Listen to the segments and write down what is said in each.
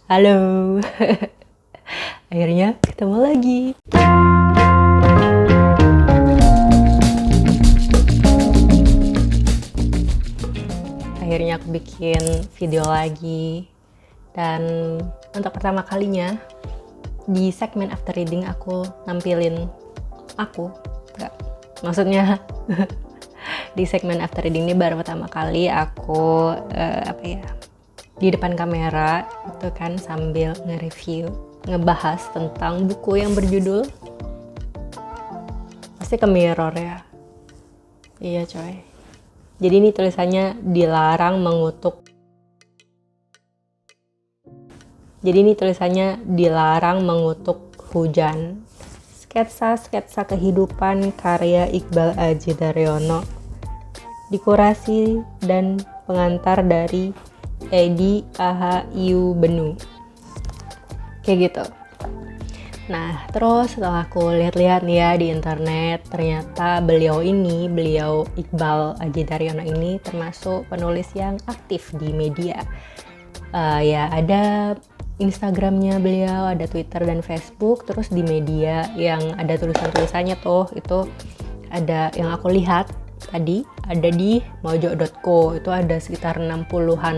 Halo, akhirnya ketemu lagi. Akhirnya aku bikin video lagi. Dan untuk pertama kalinya di segmen after reading aku nampilin aku. Enggak, maksudnya di segmen after reading ini baru pertama kali aku di depan kamera itu kan sambil nge-review, ngebahas tentang buku yang berjudul pasti ke mirror ya. Iya coy. Jadi ini tulisannya dilarang mengutuk. Jadi ini tulisannya dilarang mengutuk hujan. Sketsa-sketsa kehidupan karya Iqbal Aji Daryono. Dikurasi dan pengantar dari Edi Ahayu Benu. Kayak gitu. Nah, terus setelah aku lihat-lihat nih ya di internet, ternyata beliau Iqbal Aji Daryono ini termasuk penulis yang aktif di media. Ya ada Instagramnya beliau, ada Twitter dan Facebook, terus di media yang ada tulisan-tulisannya tuh, itu ada yang aku lihat tadi, ada di mojo.co, itu ada sekitar 60-an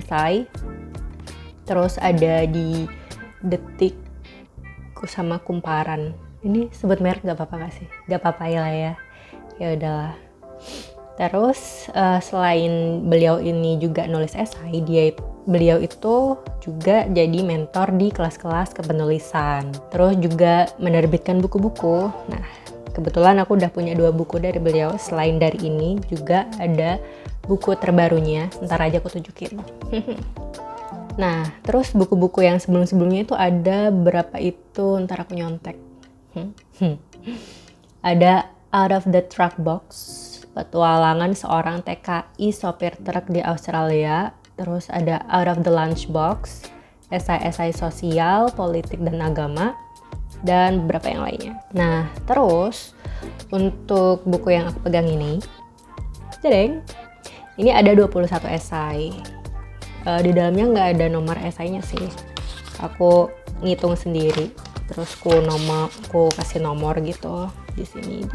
esai, terus ada di Detik sama Kumparan. Ini sebut merek gak apa-apa gak sih? Gak apa-apa ya, ya udahlah. Terus selain beliau ini juga nulis esai, beliau itu juga jadi mentor di kelas-kelas kepenulisan. Terus juga menerbitkan buku-buku. Nah, kebetulan aku udah punya 2 buku dari beliau. Selain dari ini juga ada buku terbarunya. Ntar aja aku tunjukin. Nah, terus buku-buku yang sebelum-sebelumnya itu ada berapa itu, ntar aku nyontek. Ada Out of the Truck Box, petualangan seorang TKI sopir truk di Australia. Terus ada Out of the Lunchbox, esai-esai sosial, politik, dan agama, dan beberapa yang lainnya. Nah, terus untuk buku yang aku pegang ini, jadeng, ini ada 21 esai. Di dalamnya nggak ada nomor esainya sih. Aku ngitung sendiri, terus aku kasih nomor gitu di sini.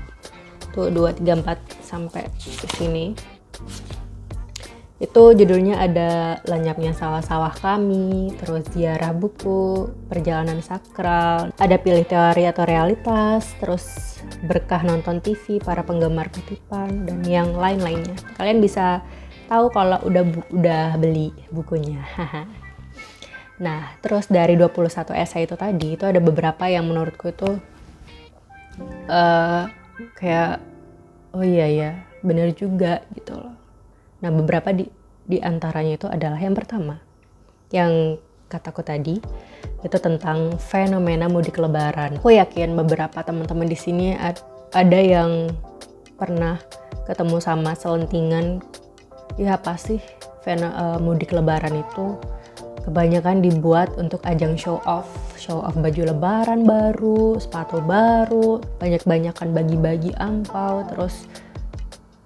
Tuh 2, 3, 4 sampai di sini. Itu judulnya ada Lenyapnya Sawah-Sawah Kami, terus Ziarah Buku, Perjalanan Sakral, ada Pilih Teori atau Realitas, terus Berkah Nonton TV, Para Penggemar Kutipan, dan yang lain-lainnya. Kalian bisa tahu kalau udah beli bukunya. Nah, terus dari 21 esai itu tadi, itu ada beberapa yang menurutku itu kayak oh iya ya, bener juga gitu loh. Nah, beberapa di antaranya itu adalah yang pertama, yang kataku tadi, itu tentang fenomena mudik lebaran. Aku yakin beberapa teman-teman di sini ada yang pernah ketemu sama selentingan. Ya pasti mudik lebaran itu kebanyakan dibuat untuk ajang show off baju lebaran baru, sepatu baru, banyak-banyakan bagi-bagi ampau, terus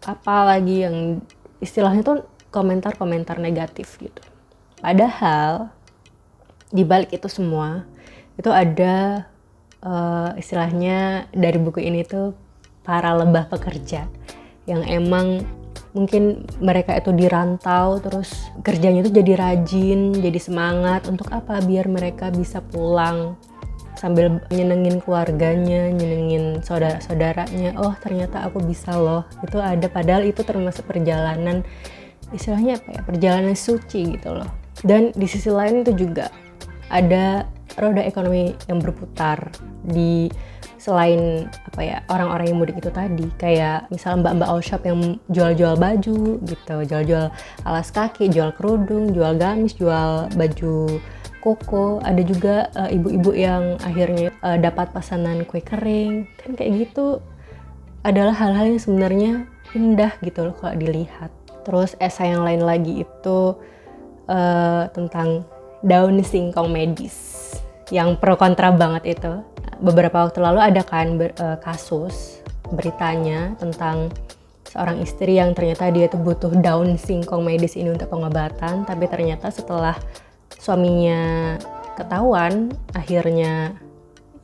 apa lagi yang istilahnya tuh komentar-komentar negatif gitu. Padahal di balik itu semua itu ada istilahnya dari buku ini tuh para lebah pekerja yang emang mungkin mereka itu dirantau, terus kerjanya itu jadi rajin, jadi semangat untuk apa? Biar mereka bisa pulang sambil nyenengin keluarganya, nyenengin saudara-saudaranya. Oh, ternyata aku bisa loh. Itu ada, padahal itu termasuk perjalanan, istilahnya apa ya? Perjalanan suci gitu loh. Dan di sisi lain itu juga ada roda ekonomi yang berputar di selain apa ya, orang-orang yang mudik itu tadi, kayak misalnya mbak-mbak all shop yang jual-jual baju gitu, jual-jual alas kaki, jual kerudung, jual gamis, jual baju koko. Ada juga ibu-ibu yang akhirnya dapat pesanan kue kering. Kan kayak gitu adalah hal-hal yang sebenarnya indah gitu loh kalau dilihat. Terus esai yang lain lagi itu tentang daun singkong medis yang pro kontra banget itu. Beberapa waktu lalu ada kan kasus beritanya tentang seorang istri yang ternyata dia tuh butuh daun singkong medis ini untuk pengobatan, tapi ternyata setelah suaminya ketahuan, akhirnya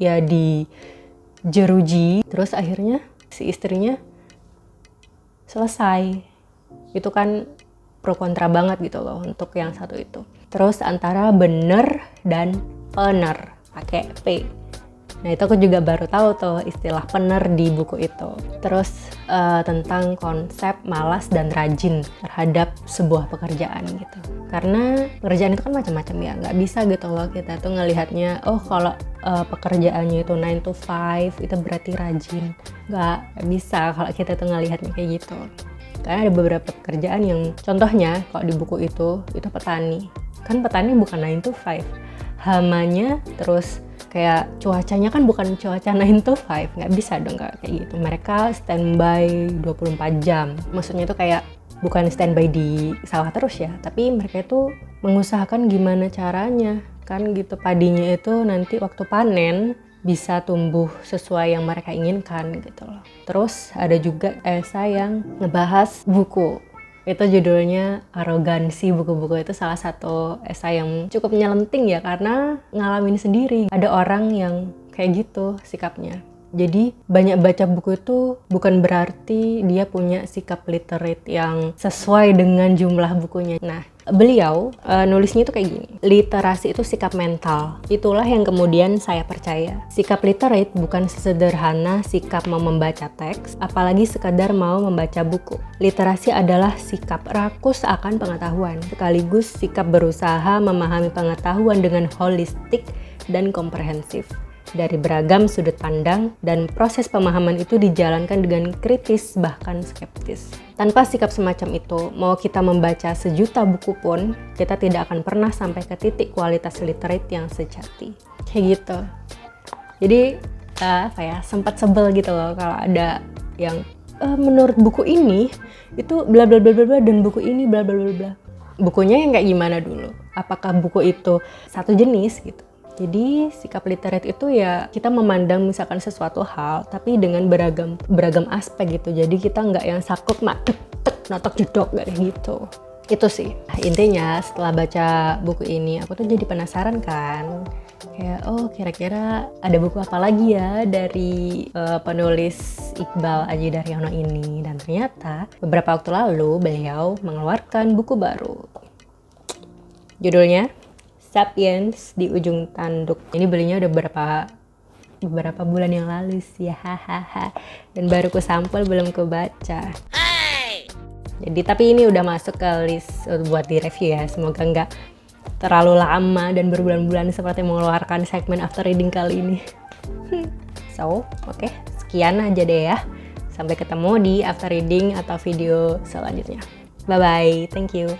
ya dijeruji, terus akhirnya si istrinya selesai. Itu kan pro kontra banget gitu loh untuk yang satu itu. Terus antara bener dan pener, pakai P. Nah itu aku juga baru tahu tuh istilah pener di buku itu. Terus tentang konsep malas dan rajin terhadap sebuah pekerjaan gitu. Karena pekerjaan itu kan macam-macam ya, nggak bisa gitu loh kita tuh ngelihatnya, oh kalau pekerjaannya itu 9 to 5 itu berarti rajin. Nggak bisa kalau kita tuh ngelihatnya kayak gitu. Karena ada beberapa pekerjaan yang contohnya kalau di buku itu petani. Kan petani bukan 9 to 5. Hamanya terus kayak cuacanya kan bukan cuaca 9 to 5, nggak bisa dong kayak gitu. Mereka standby 24 jam. Maksudnya itu kayak bukan standby di sawah terus ya, tapi mereka itu mengusahakan gimana caranya kan gitu padinya itu nanti waktu panen bisa tumbuh sesuai yang mereka inginkan gitu loh. Terus ada juga esai yang ngebahas buku. Itu judulnya Arogansi. Buku-buku itu salah satu esai yang cukup nyelenting ya, karena ngalamin sendiri. Ada orang yang kayak gitu sikapnya. Jadi banyak baca buku itu bukan berarti dia punya sikap literate yang sesuai dengan jumlah bukunya. Nah, beliau nulisnya itu kayak gini. Literasi itu sikap mental. Itulah yang kemudian saya percaya. Sikap literate bukan sesederhana sikap mau membaca teks, apalagi sekadar mau membaca buku. Literasi adalah sikap rakus akan pengetahuan, sekaligus sikap berusaha memahami pengetahuan dengan holistik dan komprehensif dari beragam sudut pandang, dan proses pemahaman itu dijalankan dengan kritis bahkan skeptis. Tanpa sikap semacam itu, mau kita membaca sejuta buku pun, kita tidak akan pernah sampai ke titik kualitas literate yang sejati. Kayak gitu. Jadi sempat sebel gitu loh kalau ada yang menurut buku ini itu bla bla bla bla dan buku ini bla bla bla bla. Bukunya yang kayak gimana dulu? Apakah buku itu satu jenis gitu? Jadi sikap literate itu ya kita memandang misalkan sesuatu hal tapi dengan beragam aspek gitu. Jadi kita nggak yang saklek notok jedok kayak gitu. Itu sih intinya. Setelah baca buku ini aku tuh jadi penasaran kan. Kayak kira-kira ada buku apa lagi ya dari penulis Iqbal Aji Daryono ini. Dan ternyata beberapa waktu lalu beliau mengeluarkan buku baru. Judulnya Sapiens di Ujung Tanduk. Ini belinya udah beberapa bulan yang lalu sih ya, hahaha. Dan baru ku sampel, belum ku baca. Jadi tapi ini udah masuk ke list buat di review ya. Semoga nggak terlalu lama dan berbulan-bulan seperti mengeluarkan segmen after reading kali ini. Oke, sekian aja deh ya. Sampai ketemu di after reading atau video selanjutnya. Bye bye, thank you.